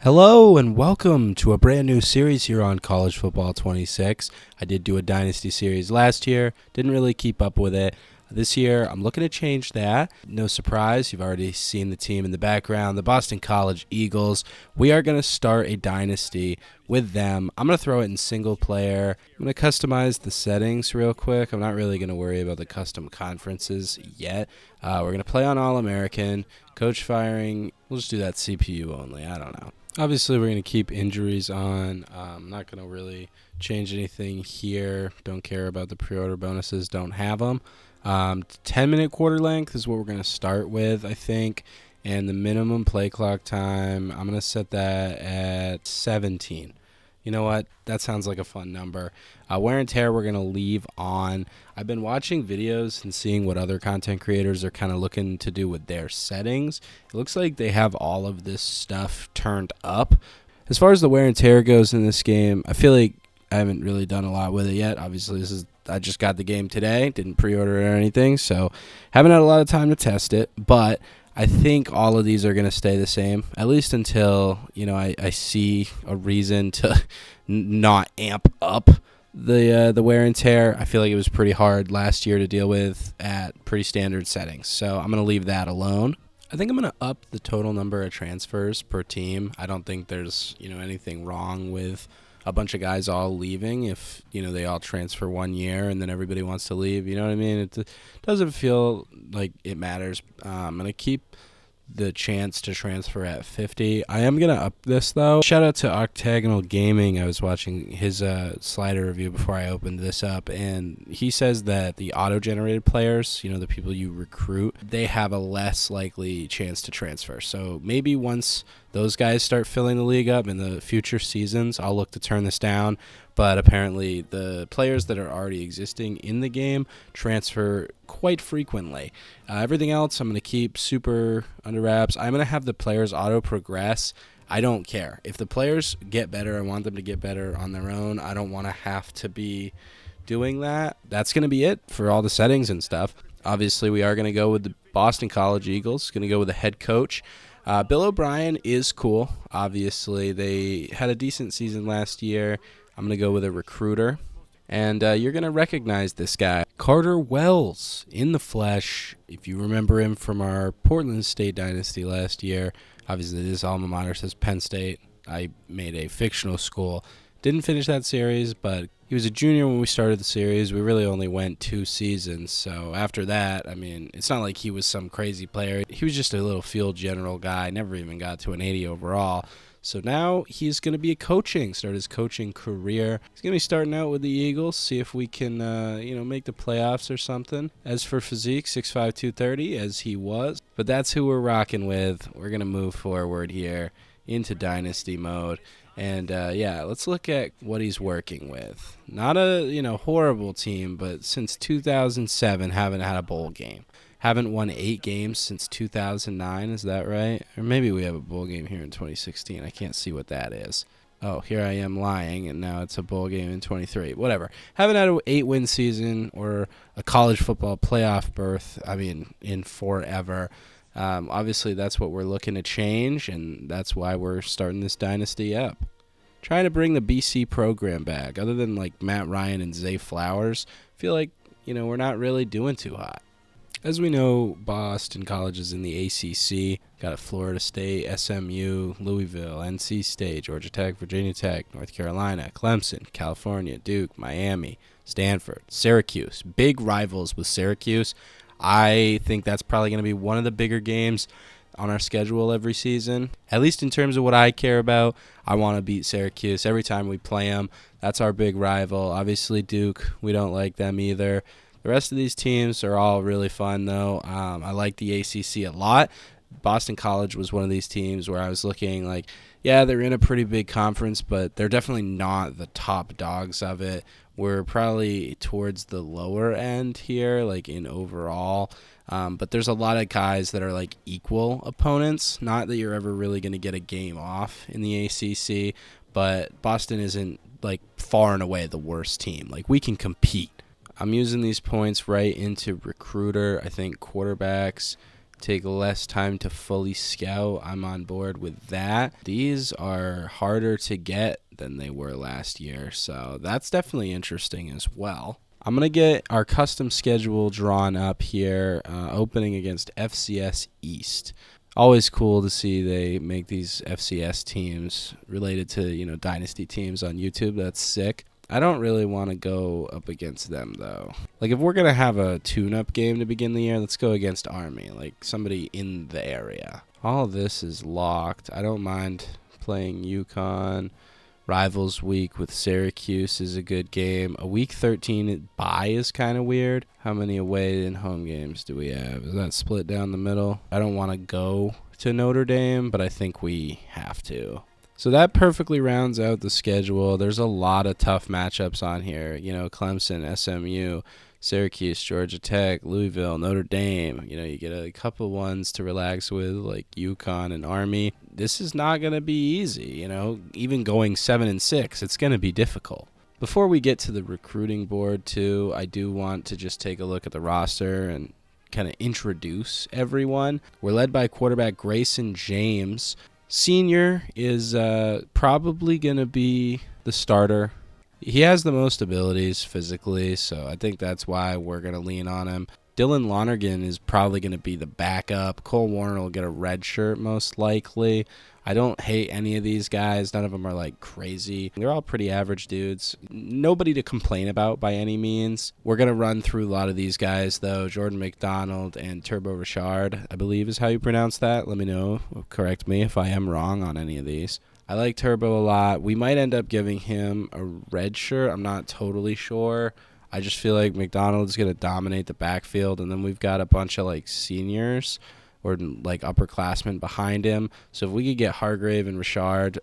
Hello and welcome to a brand new series here on College Football 26. I did do a Dynasty series last year, didn't really keep up with it. This year, I'm looking to change that. No surprise, you've already seen the team in the background, the Boston College Eagles. We are going to start a Dynasty with them. I'm going to throw it in single player. I'm going to customize the settings real quick. I'm not really going to worry about the custom conferences yet. We're going to play on All-American. Coach firing, we'll just do that CPU only. I don't know. Obviously, we're going to keep injuries on. I'm not going to really change anything here. Don't care about the pre-order bonuses. Don't have them. 10-minute quarter length is what we're going to start with, I think. And the minimum play clock time, I'm going to set that at 17. You know what? That sounds like a fun number. Wear and tear we're going to leave on. I've been watching videos and seeing what other content creators are kind of looking to do with their settings. It looks like they have all of this stuff turned up. As far as the wear and tear goes in this game, I feel like I haven't really done a lot with it yet. Obviously, I just got the game today. Didn't pre-order it or anything, so haven't had a lot of time to test it. But I think all of these are going to stay the same, at least until I see a reason to not amp up the wear and tear. I feel like it was pretty hard last year to deal with at pretty standard settings, so I'm going to leave that alone. I think I'm going to up the total number of transfers per team. I don't think there's anything wrong with a bunch of guys all leaving if they all transfer 1 year and then everybody wants to leave. You know what I mean? It doesn't feel like it matters. I'm going to keep the chance to transfer at 50. I am going to up this, though. Shout out to Octagonal Gaming. I was watching his slider review before I opened this up, and he says that the auto-generated players, the people you recruit, they have a less likely chance to transfer. So maybe once those guys start filling the league up in the future seasons, I'll look to turn this down. But apparently the players that are already existing in the game transfer quite frequently. Everything else I'm going to keep super under wraps. I'm going to have the players auto-progress. I don't care. If the players get better, I want them to get better on their own. I don't want to have to be doing that. That's going to be it for all the settings and stuff. Obviously, we are going to go with the Boston College Eagles. Going to go with the head coach. Bill O'Brien is cool. Obviously, they had a decent season last year. I'm going to go with a recruiter, and you're going to recognize this guy, Carter Wells, in the flesh. If you remember him from our Portland State Dynasty last year, obviously this alma mater says Penn State. I made a fictional school. Didn't finish that series, but he was a junior when we started the series. We really only went 2 seasons, so after that, it's not like he was some crazy player. He was just a little field general guy, never even got to an 80 overall. So now he's going to be start his coaching career. He's going to be starting out with the Eagles, see if we can, make the playoffs or something. As for physique, 6'5", 230, as he was. But that's who we're rocking with. We're going to move forward here into Dynasty mode. And, let's look at what he's working with. Not a, horrible team, but since 2007, haven't had a bowl game. Haven't won 8 games since 2009, is that right? Or maybe we have a bowl game here in 2016. I can't see what that is. Oh, here I am lying, and now it's a bowl game in 23. Whatever. Haven't had an 8-win season or a college football playoff berth, in forever. Obviously, that's what we're looking to change, and that's why we're starting this dynasty up. Trying to bring the BC program back. Other than, Matt Ryan and Zay Flowers, I feel like, we're not really doing too hot. As we know, Boston College is in the ACC. Got Florida State, SMU, Louisville, NC State, Georgia Tech, Virginia Tech, North Carolina, Clemson, California, Duke, Miami, Stanford, Syracuse. Big rivals with Syracuse. I think that's probably going to be one of the bigger games on our schedule every season. At least in terms of what I care about, I want to beat Syracuse every time we play them. That's our big rival. Obviously, Duke, we don't like them either. The rest of these teams are all really fun, though. I like the ACC a lot. Boston College was one of these teams where I was looking they're in a pretty big conference, but they're definitely not the top dogs of it. We're probably towards the lower end here, in overall. But there's a lot of guys that are, equal opponents. Not that you're ever really going to get a game off in the ACC, but Boston isn't, far and away the worst team. We can compete. I'm using these points right into recruiter. I think quarterbacks, take less time to fully scout, I'm on board with that. These are harder to get than they were last year, so that's definitely interesting as well. I'm going to get our custom schedule drawn up here, opening against FCS East. Always cool to see they make these FCS teams related to, dynasty teams on YouTube. That's sick. I don't really want to go up against them, though. Like, if we're going to have a tune-up game to begin the year, let's go against Army, like somebody in the area. All of this is locked. I don't mind playing UConn. Rivals week with Syracuse is a good game. A week 13 bye is kind of weird. How many away and home games do we have? Is that split down the middle? I don't want to go to Notre Dame, but I think we have to. So that perfectly rounds out the schedule. There's a lot of tough matchups on here. Clemson, SMU, Syracuse, Georgia Tech, Louisville, Notre Dame. You get a couple ones to relax with, like UConn and Army. This is not going to be easy. Even going 7-6, it's going to be difficult. Before we get to the recruiting board, too, I do want to just take a look at the roster and kind of introduce everyone. We're led by quarterback Grayson James. Senior is probably going to be the starter. He has the most abilities physically, so I think that's why we're going to lean on him. Dylan Lonergan is probably going to be the backup. Cole Warner will get a red shirt most likely. I don't hate any of these guys. None of them are like crazy. They're all pretty average dudes. Nobody to complain about by any means. We're going to run through a lot of these guys, though. Jordan McDonald and Turbo Richard, I believe is how you pronounce that. Let me know. Correct me if I am wrong on any of these. I like Turbo a lot. We might end up giving him a red shirt. I'm not totally sure. I just feel like McDonald's going to dominate the backfield, and then we've got a bunch of like seniors or like upperclassmen behind him. So if we could get Hargrave and Richard,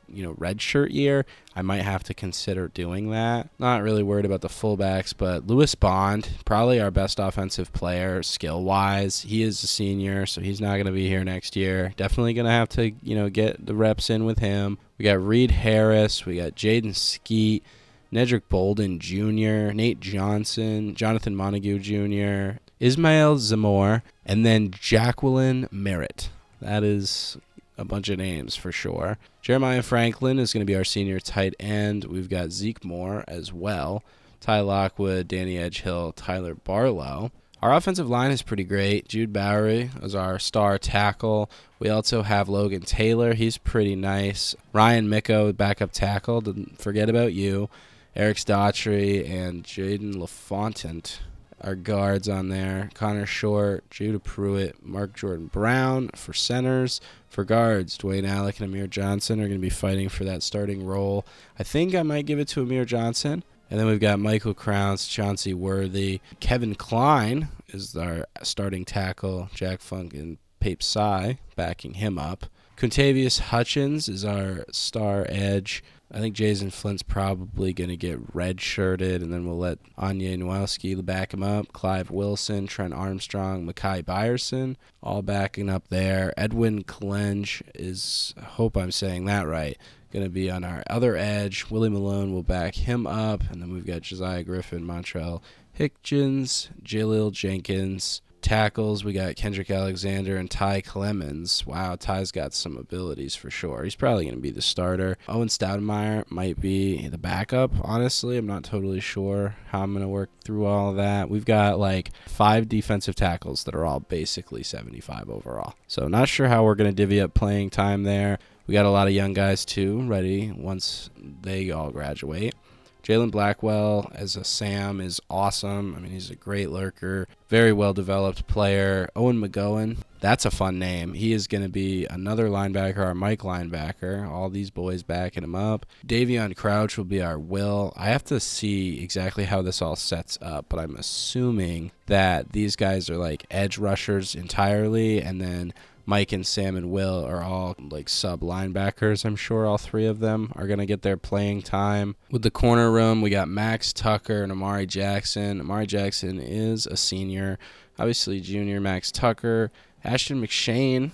red shirt year, I might have to consider doing that. Not really worried about the fullbacks, but Lewis Bond, probably our best offensive player skill-wise. He is a senior, so he's not going to be here next year. Definitely going to have to, get the reps in with him. We got Reed Harris. We got Jaden Skeet, Nedrick Bolden Jr., Nate Johnson, Jonathan Montague Jr., Ismail Zamore, and then Jacqueline Merritt. That is a bunch of names for sure. Jeremiah Franklin is going to be our senior tight end. We've got Zeke Moore as well. Ty Lockwood, Danny Edgehill, Tyler Barlow. Our offensive line is pretty great. Jude Bowery is our star tackle. We also have Logan Taylor. He's pretty nice. Ryan Micko, backup tackle. Didn't forget about you. Eric Daughtry and Jaden LaFontant are guards on there. Connor Short, Judah Pruitt, Mark Jordan Brown for centers. For guards, Dwayne Alec and Amir Johnson are going to be fighting for that starting role. I think I might give it to Amir Johnson. And then we've got Michael Krause, Chauncey Worthy. Kevin Klein is our starting tackle. Jack Funk and Pape Sy backing him up. Contavious Hutchins is our star edge. I think Jason Flint's probably going to get red-shirted, and then we'll let Anya Nowelski back him up. Clive Wilson, Trent Armstrong, Makai Byerson, all backing up there. Edwin Klenge is, I hope I'm saying that right, going to be on our other edge. Willie Malone will back him up, and then we've got Josiah Griffin, Montrell Hitchens, Jalil Jenkins. Tackles, we got Kendrick Alexander and Ty Clemens. Wow, Ty's got some abilities for sure. He's probably going to be the starter. Owen Stoudemire might be the backup, honestly. I'm not totally sure how I'm going to work through all of that. We've got like 5 defensive tackles that are all basically 75 overall. So not sure how we're going to divvy up playing time there. We got a lot of young guys too ready once they all graduate. Jalen Blackwell as a Sam is awesome. I mean, he's a great lurker, very well-developed player. Owen McGowan, that's a fun name. He is going to be another linebacker, our Mike linebacker. All these boys backing him up. Davion Crouch will be our Will. I have to see exactly how this all sets up, but I'm assuming that these guys are like edge rushers entirely, and then Mike and Sam and Will are all like sub linebackers. I'm sure all 3 of them are going to get their playing time. With the corner room, we got Max Tucker and Amari Jackson. Amari Jackson is a senior. Obviously, junior Max Tucker. Ashton McShane,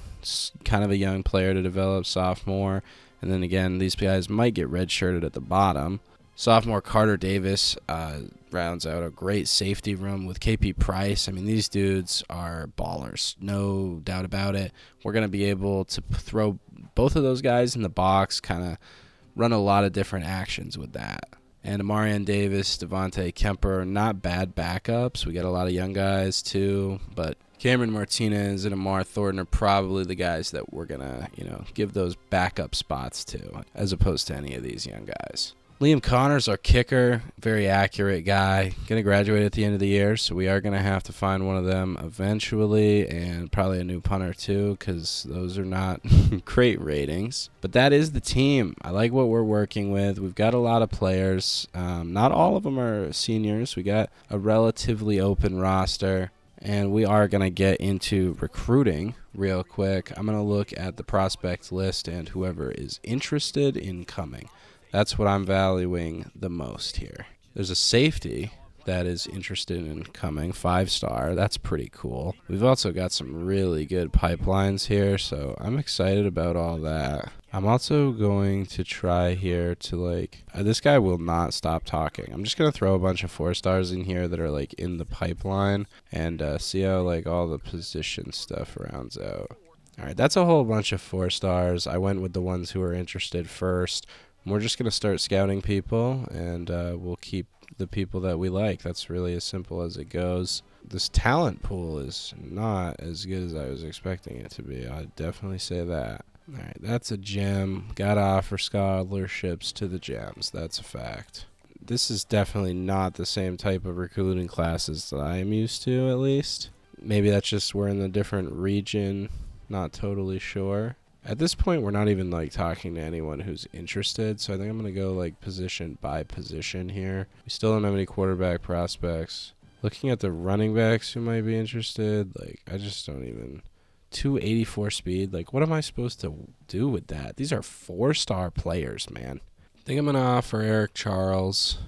kind of a young player to develop, sophomore. And then again, these guys might get redshirted at the bottom. Sophomore Carter Davis rounds out a great safety room with KP Price. I mean, these dudes are ballers, no doubt about it. We're going to be able to throw both of those guys in the box, kind of run a lot of different actions with that. And Amarian Davis, Devontae Kemper, not bad backups. We got a lot of young guys too, but Cameron Martinez and Amar Thornton are probably the guys that we're going to, give those backup spots to, as opposed to any of these young guys. Liam Connors, our kicker, very accurate guy, going to graduate at the end of the year, so we are going to have to find one of them eventually, and probably a new punter too, because those are not great ratings. But that is the team. I like what we're working with. We've got a lot of players. Not all of them are seniors. We got a relatively open roster, and we are going to get into recruiting real quick. I'm going to look at the prospect list and whoever is interested in coming. That's what I'm valuing the most here. There's a safety that is interested in coming, 5-star. That's pretty cool. We've also got some really good pipelines here, so I'm excited about all that. I'm also going to try here to, this guy will not stop talking. I'm just going to throw a bunch of 4-stars in here that are, in the pipeline and see how, all the position stuff rounds out. All right, that's a whole bunch of 4-stars. I went with the ones who are interested first. We're just going to start scouting people, and we'll keep the people that we like. That's really as simple as it goes. This talent pool is not as good as I was expecting it to be. I'd definitely say that. All right, that's a gem. Got to offer scholarships to the gems. That's a fact. This is definitely not the same type of recruiting classes that I am used to, at least. Maybe that's just we're in a different region. Not totally sure. At this point, we're not even, talking to anyone who's interested, so I think I'm going to go, position by position here. We still don't have any quarterback prospects. Looking at the running backs who might be interested, I just don't even... 284 speed, what am I supposed to do with that? These are 4-star players, man. I think I'm going to offer Eric Charles.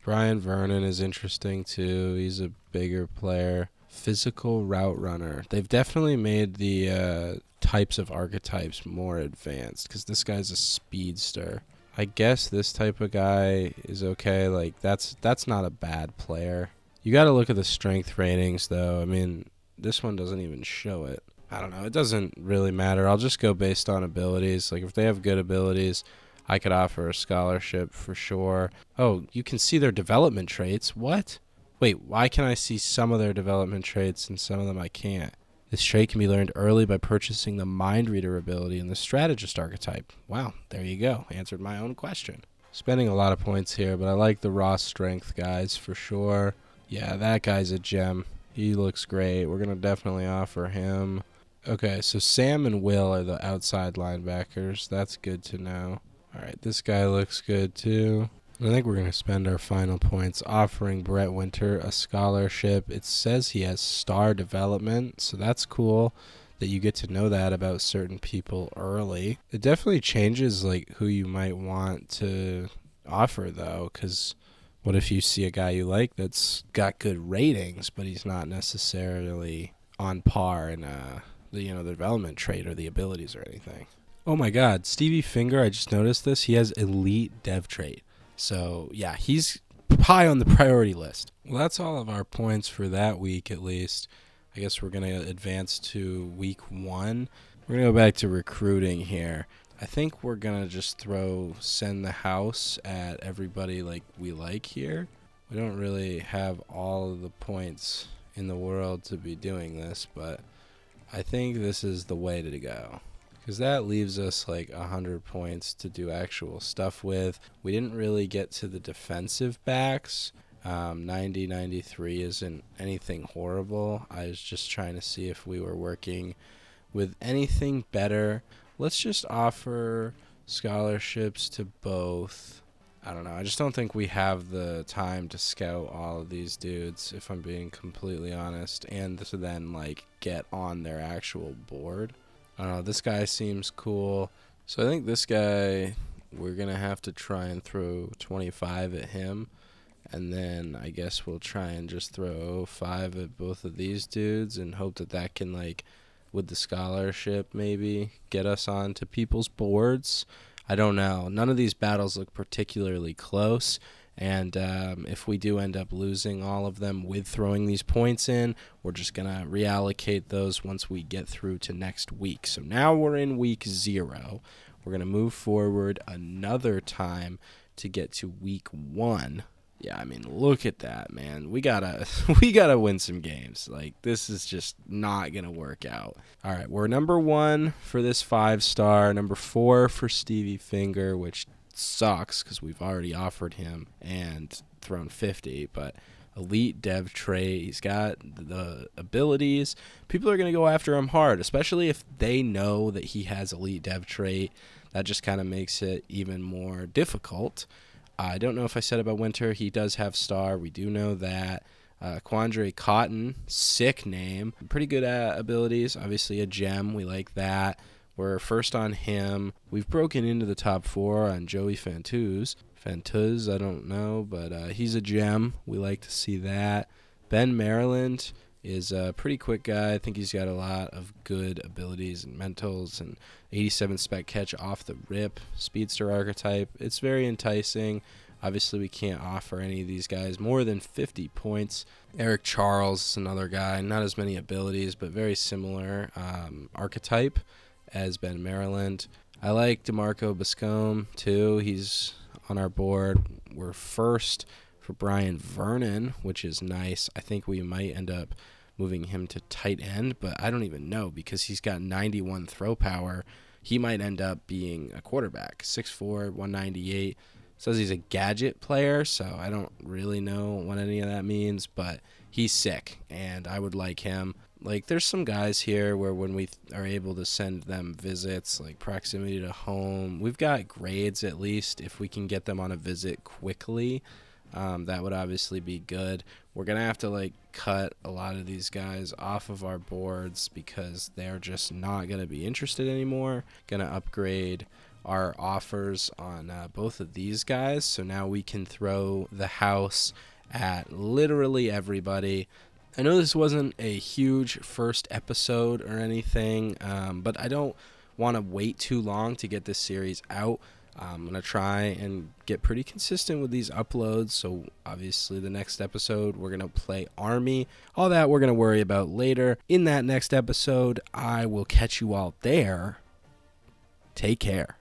Brian Vernon is interesting, too. He's a bigger player. Physical route runner. They've definitely made the... types of archetypes more advanced because this guy's a speedster. I guess this type of guy is okay. That's not a bad player. You got to look at the strength ratings though. I mean, this one doesn't even show it. I don't know. It doesn't really matter. I'll just go based on abilities. If they have good abilities, I could offer a scholarship for sure. Oh, you can see their development traits. What? Wait, why can I see some of their development traits and some of them I can't? This trait can be learned early by purchasing the Mind Reader ability and the Strategist archetype. Wow, there you go. Answered my own question. Spending a lot of points here, but I like the raw strength guys for sure. Yeah, that guy's a gem. He looks great. We're going to definitely offer him. Okay, so Sam and Will are the outside linebackers. That's good to know. All right, this guy looks good too. I think we're going to spend our final points offering Brett Winter a scholarship. It says he has star development, so that's cool that you get to know that about certain people early. It definitely changes who you might want to offer though, because what if you see a guy you like that's got good ratings, but he's not necessarily on par in the development trait or the abilities or anything. Oh my God, Stevie Finger! I just noticed this. He has elite dev trait. So, yeah, he's high on the priority list. Well, that's all of our points for that week, at least. I guess we're going to advance to week 1. We're going to go back to recruiting here. I think we're going to just send the house at everybody we like here. We don't really have all of the points in the world to be doing this, but I think this is the way to go. Because that leaves us 100 points to do actual stuff with. We didn't really get to the defensive backs. 90, 93 isn't anything horrible. I was just trying to see if we were working with anything better. Let's just offer scholarships to both. I don't know. I just don't think we have the time to scout all of these dudes, if I'm being completely honest, and to then get on their actual board. I don't know, this guy seems cool. So I think this guy, we're going to have to try and throw 25 at him. And then I guess we'll try and just throw 5 at both of these dudes and hope that can, with the scholarship maybe, get us onto people's boards. I don't know. None of these battles look particularly close. And if we do end up losing all of them with throwing these points in, we're just going to reallocate those once we get through to next week. So now we're in week 0. We're going to move forward another time to get to week 1. Yeah, I mean, look at that, man. We gotta win some games. Like, this is just not gonna work out. All right, we're number 1 for this 5-star, number 4 for Stevie Finger, which sucks because we've already offered him and thrown 50, but elite dev trait. He's got the abilities. People are going to go after him hard, especially if they know that he has elite dev trait. That just kind of makes it even more difficult. I don't know if I said about Winter. He does have star. We do know that. Quandre Cotton, sick name. Pretty good abilities. Obviously a gem. We like that. We're first on him. We've broken into the top 4 on Joey Fantuz. I don't know, but he's a gem. We like to see that. Ben Maryland is a pretty quick guy. I think he's got a lot of good abilities and mentals, and 87 spec catch off the rip. Speedster archetype. It's very enticing. Obviously, we can't offer any of these guys more than 50 points. Eric Charles is another guy. Not as many abilities, but very similar archetype as Ben Maryland. I like DeMarco Bascombe, too. He's on our board. We're first for Brian Vernon, which is nice. I think we might end up moving him to tight end, but I don't even know because he's got 91 throw power. He might end up being a quarterback. 6'4", 198. Says he's a gadget player, so I don't really know what any of that means, but he's sick, and I would like him. Like, there's some guys here where when we are able to send them visits, like proximity to home, we've got grades at least if we can get them on a visit quickly. That would obviously be good. We're going to have to, cut a lot of these guys off of our boards because they're just not going to be interested anymore. Going to upgrade our offers on both of these guys, so now we can throw the house at literally everybody. I know this wasn't a huge first episode or anything, but I don't want to wait too long to get this series out. I'm going to try and get pretty consistent with these uploads, so obviously the next episode we're going to play Army. All that we're going to worry about later. In that next episode, I will catch you all there. Take care.